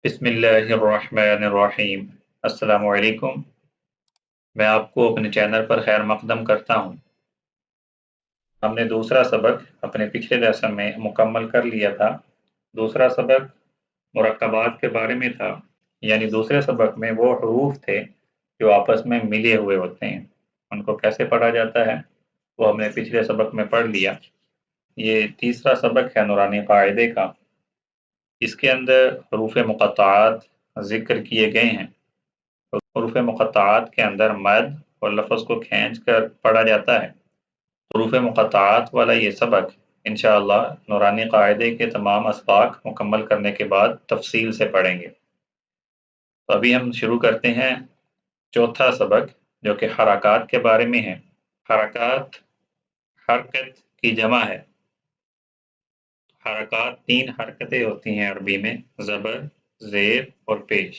بسم اللہ الرحمن الرحیم۔ السلام علیکم۔ میں آپ کو اپنے چینل پر خیر مقدم کرتا ہوں۔ ہم نے دوسرا سبق اپنے پچھلے لیسن میں مکمل کر لیا تھا۔ دوسرا سبق مرکبات کے بارے میں تھا، یعنی دوسرے سبق میں وہ حروف تھے جو آپس میں ملے ہوئے ہوتے ہیں، ان کو کیسے پڑھا جاتا ہے وہ ہم نے پچھلے سبق میں پڑھ لیا۔ یہ تیسرا سبق ہے نورانی قاعدے کا۔ اس کے اندر حروف مقطعات ذکر کیے گئے ہیں۔ حروف مقطعات کے اندر مد اور لفظ کو کھینچ کر پڑھا جاتا ہے۔ حروف مقطعات والا یہ سبق انشاءاللہ نورانی قاعدے کے تمام اسباق مکمل کرنے کے بعد تفصیل سے پڑھیں گے۔ تو ابھی ہم شروع کرتے ہیں چوتھا سبق، جو کہ حرکات کے بارے میں ہے۔ حرکات حرکت کی جمع ہے۔ حرکات 3 حرکتیں ہوتی ہیں عربی میں: زبر، زیر اور پیش۔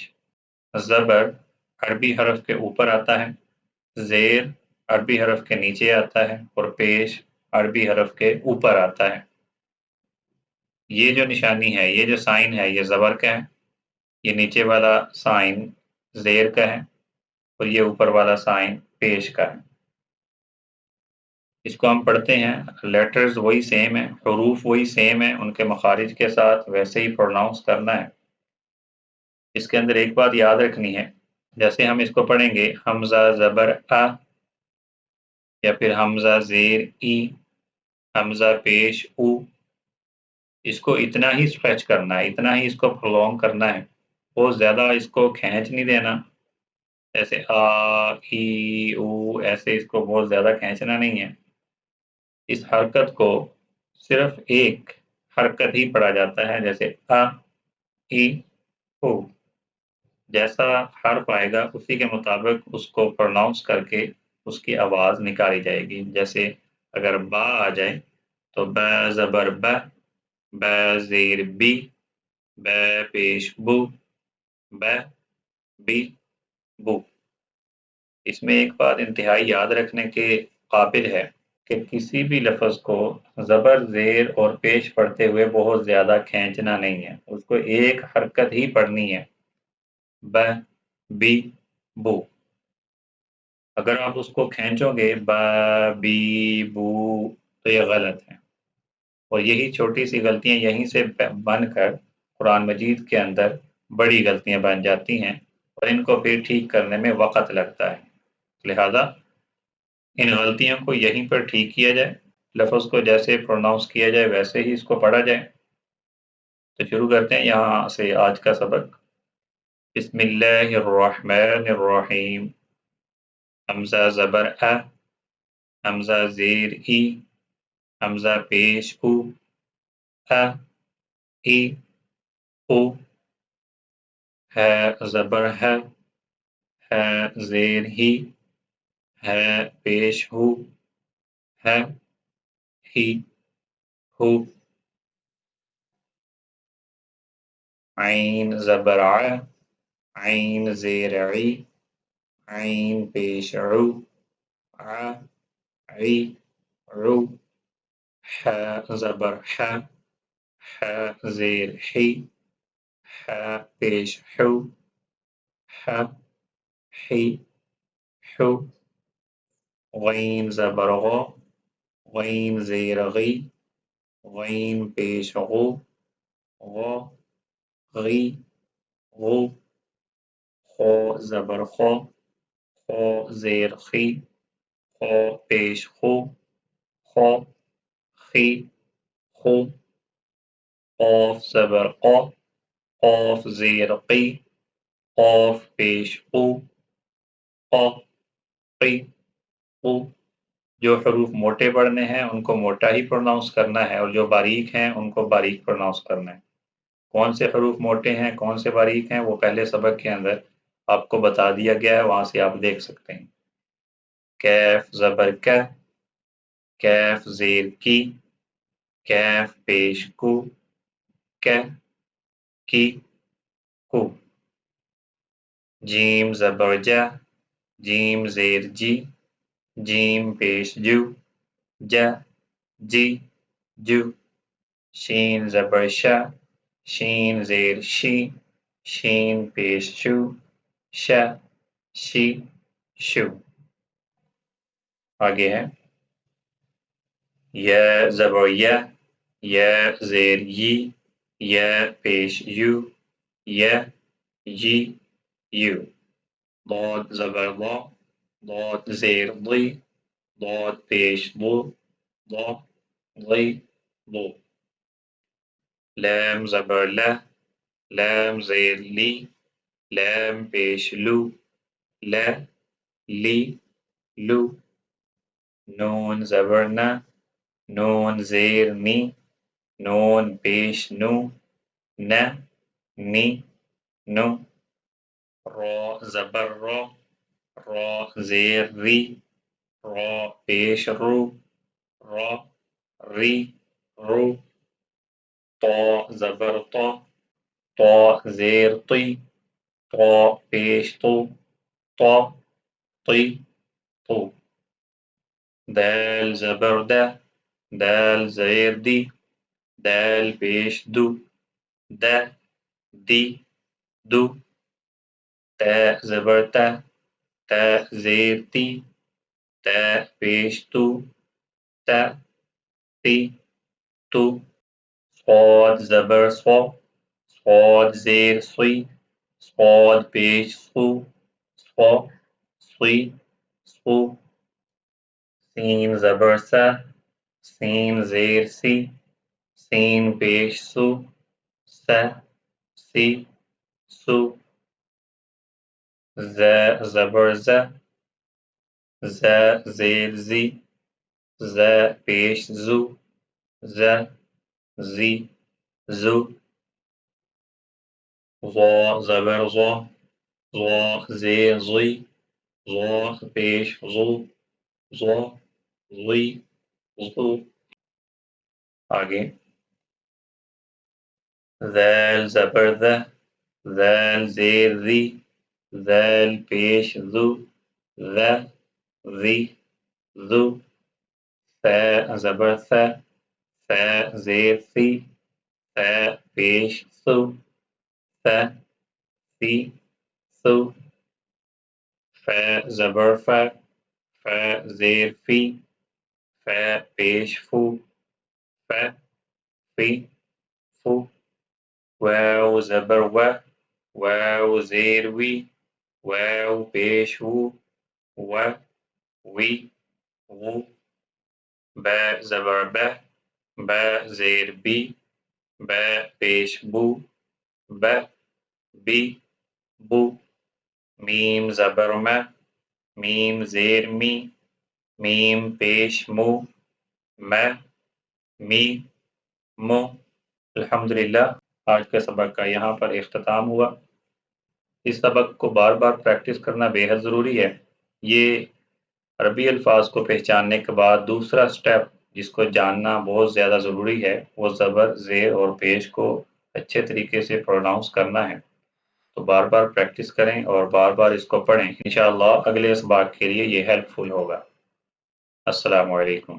زبر عربی حرف کے اوپر آتا ہے، زیر عربی حرف کے نیچے آتا ہے اور پیش عربی حرف کے اوپر آتا ہے۔ یہ جو نشانی ہے، یہ جو سائن ہے، یہ زبر کا ہے، یہ نیچے والا سائن زیر کا ہے اور یہ اوپر والا سائن پیش کا ہے۔ اس کو ہم پڑھتے ہیں، لیٹرز وہی سیم ہیں، حروف وہی سیم ہیں، ان کے مخارج کے ساتھ ویسے ہی پروناؤنس کرنا ہے۔ اس کے اندر ایک بات یاد رکھنی ہے، جیسے ہم اس کو پڑھیں گے حمزہ زبر ا، یا پھر حمزہ زیر ای، حمزہ پیش او، اس کو اتنا ہی اسٹریچ کرنا ہے، اتنا ہی اس کو پرولونگ کرنا ہے، بہت زیادہ اس کو کھینچ نہیں دینا، ایسے آ ای او ایسے اس کو بہت زیادہ کھینچنا نہیں ہے۔ اس حرکت کو صرف ایک حرکت ہی پڑھا جاتا ہے، جیسے ا ای او، جیسا حرف آئے گا اسی کے مطابق اس کو پروناؤنس کر کے اس کی آواز نکالی جائے گی۔ جیسے اگر با آ جائے تو ب زبر ب، ب زیر بی، ب پیش بو، ب بی بو۔ اس میں ایک بات انتہائی یاد رکھنے کے قابل ہے کہ کسی بھی لفظ کو زبر زیر اور پیش پڑھتے ہوئے بہت زیادہ کھینچنا نہیں ہے، اس کو ایک حرکت ہی پڑھنی ہے، ب بی بو۔ اگر آپ اس کو کھینچو گے ب بی بو تو یہ غلط ہے، اور یہی چھوٹی سی غلطیاں یہیں سے بن کر قرآن مجید کے اندر بڑی غلطیاں بن جاتی ہیں، اور ان کو پھر ٹھیک کرنے میں وقت لگتا ہے۔ لہذا ان غلطیوں کو یہیں پر ٹھیک کیا جائے، لفظ کو جیسے پروناؤنس کیا جائے ویسے ہی اس کو پڑھا جائے۔ تو شروع کرتے ہیں یہاں سے آج کا سبق۔ بسم اللہ الرحمن الرحیم۔ حمزہ زبر ا، حمزہ زیر ای، حمزہ پیش او، ا ای او، ہے زبر ہے، ہے زیر ہی، ہے پیش ہو، ہے ہی ہو۔ عین زبر ع، عین زیر عی، عین پیش عو، ع عی عو۔ ح زبر ح، ح زیر حی، ح پیش حو، ح حی حو۔ غین زبر غ، غین زیر غی، غین پیش غو، غ غی غو۔ خو زبر خو، خو زیر خی، خو پیش خو، خو خی خو۔ قاف زبر قا، قاف زیر قی، قاف پیش قو، قا قی قو۔ جو حروف موٹے پڑھنے ہیں ان کو موٹا ہی پروناؤنس کرنا ہے، اور جو باریک ہیں ان کو باریک پروناؤنس کرنا ہے۔ کون سے حروف موٹے ہیں کون سے باریک ہیں وہ پہلے سبق کے اندر آپ کو بتا دیا گیا ہے، وہاں سے آپ دیکھ سکتے ہیں۔ کیف زبر کہ، کیف زیر کی، کیف پیش کو، کہ کی کو۔ جیم زبر جا، جیم زیر جی، جیم پیش جو، جا جی جو۔ شین زبر شا، شین زیر شی، شین پیش شو، ش، شی، شو۔ آگے ہے یا زبر یا، یا زیر یی، یا پیش یو، یا، یی، یو۔ ضاد زبر ضا، ضاد زیر ضی، ضاد پیش ضو، ضا، ضی، ضو۔ لام زبر لا، لام زیر لی، لام پیش لو، لا، لی، لو۔ نون زبر نا، نون زیر نی، نون پیش نو، نا، نی، نو۔ را زبر را، را زیر ری، را پیش رو، را، ری، رو۔ طا زبر طا، طا زیر طی، طا پیش طو، طا، طی، طو۔ دال زبر دا، دال زیر دی، دال پیش دو، دا، دی، دو۔ تا زبر تا، تا زیر تی، تا پیش تو، تا، تی، تو۔ صاد زبر صا، صاد زیر صی، صاد پیش صو، صا، صی، صو۔ سین زبر سا، سین زیر سی، سین پیش سو، سا، سی، سو۔ ز زبر زا، زا زیر زی، زا پیش زو، زا، زی، زو۔ ظا زبر ظا، ظا زیر ضی، ظا پیش ظو، ظا، ضی، ظو۔ آگے ذال زبر ذا، ذال زیر ذی، ذال پیش ذو، ذا، ذی، ذو۔ ثا زبر ثا، ثا زیر ثی، ثا پیش ثو، ثا، ثی، ثو۔ فا زبر فا، فا زیر فی، فا پیش فو، فا، فی، فو۔ واو زبر وا، واو زیر وی، واو پیش وو، وا، وی، وو۔ با زبر با، با زیر بی، با پیش بو، با، بی، بو۔ میم زبر ما، میم زیر می، میم پیش مو، ما، می، مو۔ الحمدللہ آج کے سبق کا یہاں پر اختتام ہوا۔ اس سبق کو بار بار پریکٹس کرنا بے حد ضروری ہے۔ یہ عربی الفاظ کو پہچاننے کے بعد دوسرا سٹیپ جس کو جاننا بہت زیادہ ضروری ہے وہ زبر، زیر اور پیش کو اچھے طریقے سے پروناؤنس کرنا ہے۔ تو بار بار پریکٹس کریں اور بار بار اس کو پڑھیں، انشاءاللہ اگلے اسباق کے لیے یہ ہیلپ فل ہوگا۔ السلام علیکم۔